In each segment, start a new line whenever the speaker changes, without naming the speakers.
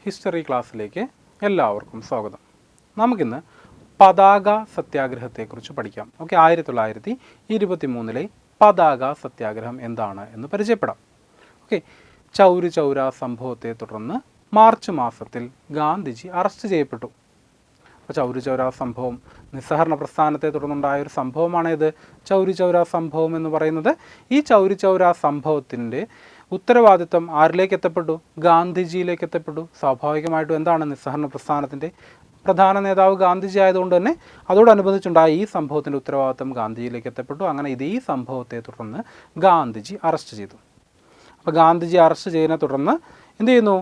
History ക്ലാസ്സിലേക്ക് എല്ലാവർക്കും സ്വാഗതം. നമുക്കിന്ന് പതാക സത്യാഗ്രഹത്തെക്കുറിച്ച് പഠിക്കാം. 1923 പതാക സത്യാഗ്രഹം എന്താണ് എന്ന് പരിചയപ്പെടാം. ചൗരി ചൗര സംഭവത്തെ തുടർന്ന് മാർച്ച് മാസത്തിൽ ഗാന്ധിജി അറസ്റ്റ് ചെയ്യപ്പെട്ടു. അപ്പോൾ ചൗരി ചൗര സംഭവം നിസ്സഹരണ പ്രസ്ഥാനത്തെ തുടർന്നുണ്ടായ ഒരു സംഭവമാണ് ഇത് ചൗരി ചൗര സംഭവം എന്ന് പറയുന്നത്. ഈ ചൗരി ചൗര സംഭവത്തിൻ്റെ ഉത്തരവാദിത്വം ആരിലേക്ക് എത്തപ്പെട്ടു? ഗാന്ധിജിയിലേക്ക് എത്തപ്പെട്ടു. സ്വാഭാവികമായിട്ടും എന്താണ് നിസ്സഹരണ പ്രസ്ഥാനത്തിൻ്റെ പ്രധാന നേതാവ് ഗാന്ധിജി ആയതുകൊണ്ട് തന്നെ അതോടനുബന്ധിച്ചുണ്ടായ ഈ സംഭവത്തിൻ്റെ ഉത്തരവാദിത്വം ഗാന്ധിജിയിലേക്ക് എത്തപ്പെട്ടു. അങ്ങനെ ഈ സംഭവത്തെ തുടർന്ന് ഗാന്ധിജി അറസ്റ്റ് ചെയ്തു. അപ്പോൾ ഗാന്ധിജി അറസ്റ്റ് ചെയ്തതിനെ തുടർന്ന് എന്ത് ചെയ്യുന്നു?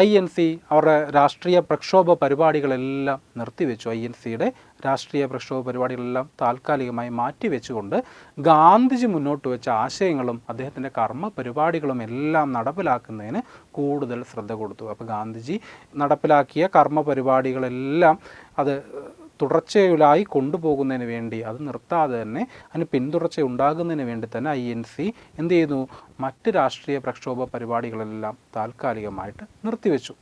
INC അവരുടെ രാഷ്ട്രീയ പ്രക്ഷോഭ പരിപാടികളെല്ലാം നിർത്തിവെച്ചു. INCയുടെ രാഷ്ട്രീയ പ്രക്ഷോഭ പരിപാടികളെല്ലാം താൽക്കാലികമായി മാറ്റിവെച്ചുകൊണ്ട് ഗാന്ധിജി മുന്നോട്ട് വെച്ച ആശയങ്ങളും അദ്ദേഹത്തിൻ്റെ കർമ്മ പരിപാടികളും എല്ലാം നടപ്പിലാക്കുന്നതിന് കൂടുതൽ ശ്രദ്ധ കൊടുത്തു. അപ്പോൾ ഗാന്ധിജി നടപ്പിലാക്കിയ കർമ്മ പരിപാടികളെല്ലാം അത് തുടർച്ചയായി കൊണ്ടുപോകുന്നതിന് വേണ്ടി, അത് നിർത്താതെ തന്നെ അതിന് പിന്തുടർച്ച ഉണ്ടാകുന്നതിന് വേണ്ടി തന്നെ INC എന്ത് ചെയ്യുന്നു? മറ്റ് രാഷ്ട്രീയ പ്രക്ഷോഭ പരിപാടികളെല്ലാം താൽക്കാലികമായിട്ട് നിർത്തിവെച്ചു.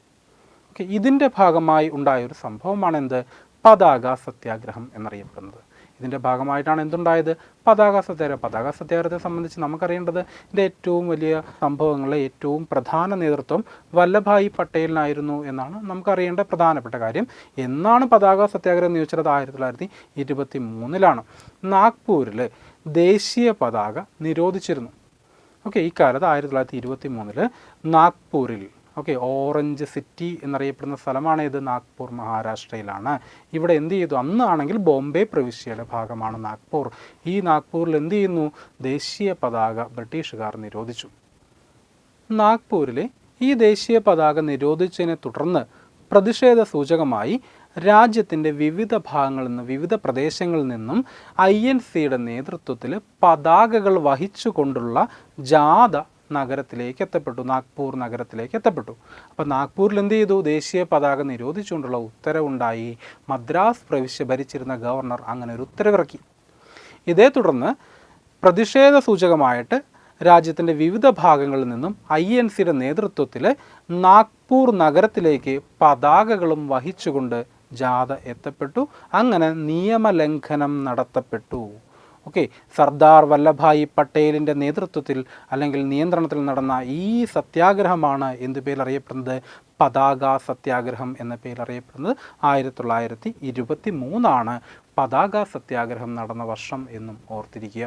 ഇതിൻ്റെ ഭാഗമായി ഉണ്ടായൊരു സംഭവമാണ് എന്ത്? പതാക സത്യാഗ്രഹം എന്നറിയപ്പെടുന്നത്. ഇതിൻ്റെ ഭാഗമായിട്ടാണ് എന്തുണ്ടായത്? പതാക സത്യാഗ്രഹം. പതാക സത്യാഗ്രഹത്തെ സംബന്ധിച്ച് നമുക്കറിയേണ്ടത് ഇതിൻ്റെ ഏറ്റവും വലിയ സംഭവങ്ങളിലെ ഏറ്റവും പ്രധാന നേതൃത്വം വല്ലഭായി പട്ടേലിനായിരുന്നു എന്നാണ് നമുക്കറിയേണ്ട പ്രധാനപ്പെട്ട കാര്യം. എന്നാണ് പതാക സത്യാഗ്രഹം എന്ന് ചോദിച്ചത്? 1923 നാഗ്പൂരിൽ ദേശീയ പതാക നിരോധിച്ചിരുന്നു. ഈ കാലത്ത് 1923 നാഗ്പൂരിൽ ഓറഞ്ച് സിറ്റി എന്നറിയപ്പെടുന്ന സ്ഥലമാണ് ഇത്. നാഗ്പൂർ മഹാരാഷ്ട്രയിലാണ്. ഇവിടെ എന്ത് ചെയ്തു? അന്നാണെങ്കിൽ ബോംബെ പ്രവിശ്യയുടെ ഭാഗമാണ് നാഗ്പൂർ. ഈ നാഗ്പൂരിൽ എന്ത് ചെയ്യുന്നു? ദേശീയ പതാക ബ്രിട്ടീഷുകാർ നിരോധിച്ചു. നാഗ്പൂരിലെ ഈ ദേശീയ പതാക നിരോധിച്ചതിനെ തുടർന്ന് പ്രതിഷേധ സൂചകമായി രാജ്യത്തിൻ്റെ വിവിധ ഭാഗങ്ങളിൽ നിന്ന്, വിവിധ പ്രദേശങ്ങളിൽ നിന്നും INCയുടെ നേതൃത്വത്തിൽ പതാകകൾ വഹിച്ചുകൊണ്ടുള്ള ജാഥ നഗരത്തിലേക്ക് എത്തപ്പെട്ടു. നാഗ്പൂർ നഗരത്തിലേക്ക് എത്തപ്പെട്ടു. അപ്പോൾ നാഗ്പൂരിൽ എന്ത് ചെയ്തു? ദേശീയ പതാക നിരോധിച്ചുകൊണ്ടുള്ള ഉത്തരവുണ്ടായി. മദ്രാസ് പ്രവിശ്യ ഭരിച്ചിരുന്ന ഗവർണർ അങ്ങനെ ഒരു ഉത്തരവിറക്കി. ഇതേ തുടർന്ന് പ്രതിഷേധ സൂചകമായിട്ട് രാജ്യത്തിൻ്റെ വിവിധ ഭാഗങ്ങളിൽ നിന്നും INCയുടെ നേതൃത്വത്തിൽ നാഗ്പൂർ നഗരത്തിലേക്ക് പതാകകളും വഹിച്ചുകൊണ്ട് ജാഥ എത്തപ്പെട്ടു. അങ്ങനെ നിയമലംഘനം നടത്തപ്പെട്ടു. സർദാർ വല്ലഭായി പട്ടേലിൻ്റെ നേതൃത്വത്തിൽ അല്ലെങ്കിൽ നിയന്ത്രണത്തിൽ നടന്ന ഈ സത്യാഗ്രഹമാണ് എന്ത് പേരറിയപ്പെടുന്നത്? പതാക സത്യാഗ്രഹം എന്ന പേരറിയപ്പെടുന്നത്. 1923 പതാക സത്യാഗ്രഹം നടന്ന വർഷം എന്നും ഓർത്തിരിക്കുക.